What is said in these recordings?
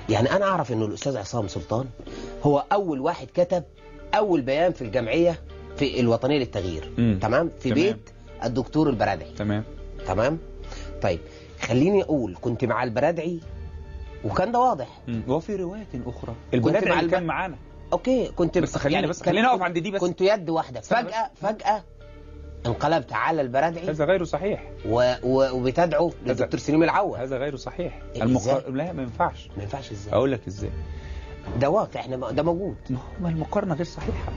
يعني انا اعرف انه الاستاذ عصام سلطان هو اول واحد كتب اول بيان في الجمعيه في الوطنيه للتغيير. تمام. في تمام. بيت الدكتور البرادعي. تمام. طيب خليني اقول كنت مع البرادعي وكان ده واضح. وفي روايه اخرى البرادعي اللي كان معانا. اوكي كنت بس خلينا يعني خلينا نقف عند دي بس. كنت يد واحده فجاه انقلبت على البرادعي. هذا غير صحيح. وبتدعو للدكتور سليم العوض. هذا غير صحيح. لا ما ينفعش. ما ينفعش ازاي؟ اقول لك ازاي. ده واقع، احنا ده موجود. ما المقارنه غير صحيحه.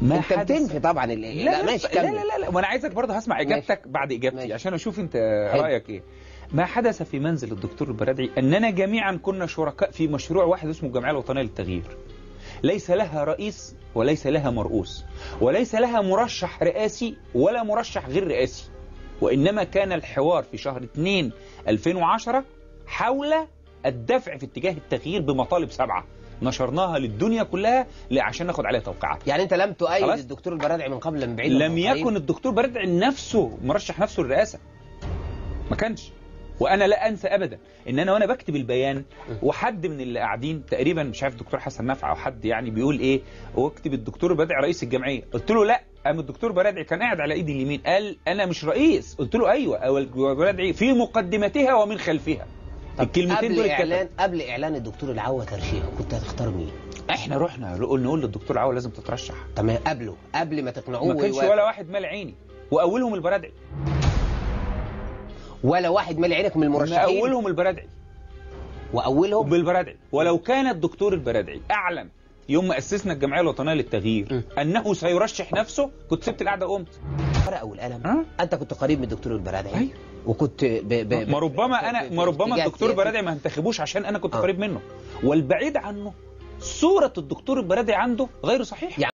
ما انت بتنفي طبعا. لا ماشي كمل. لا وانا عايزك برضه هسمع اجابتك بعد اجابتي ماشي. عشان اشوف انت رايك ايه. ما حدث في منزل الدكتور البرادعي اننا جميعا كنا شركاء في مشروع واحد اسمه الجمعيه الوطنيه للتغيير. ليس لها رئيس وليس لها مرؤوس وليس لها مرشح رئاسي ولا مرشح غير رئاسي، وإنما كان الحوار في شهر 2/2010 حول الدفع في اتجاه التغيير بمطالب 7 نشرناها للدنيا كلها عشان ناخد عليها توقيعات. يعني انت لم تؤيد الدكتور البرادعي من قبل من بعيد؟ لم يكن الدكتور البرادعي نفسه مرشح نفسه للرئاسة، ما كانش. وانا لا انسى ابدا ان انا وانا بكتب البيان وحد من اللي قاعدين تقريبا مش عارف الدكتور حسن نفع او حد يعني بيقول ايه واكتب الدكتور البرادعي رئيس الجمعيه. قلت له لا، قام الدكتور البرادعي كان قاعد على ايدي اليمين قال انا مش رئيس. قلت له ايوه، او البرادعي في مقدمتها ومن خلفها. الكلمتين دول قبل اعلان الدكتور العوا ترشيحه كنت هتختار مين؟ احنا رحنا نقول للدكتور العوا لازم تترشح. تمام. قبل ما تقنعوه ما كانش ولا واحد مال عيني، واولهم البرادعي. ولا واحد مال عينك من المرشحين؟ اولهم البرادعي. واولهم بالبرادعي. ولو كان الدكتور البرادعي اعلن يوم ما اسسنا الجمعيه الوطنيه للتغيير انه سيرشح نفسه كنت سبت القعده وقمت. الورقه والقلم. انت كنت قريب من الدكتور البرادعي. أيوه. وكنت ما ربما الدكتور البرادعي ما انتخبوش عشان انا كنت قريب منه، والبعيد عنه صوره الدكتور البرادعي عنده غير صحيحه.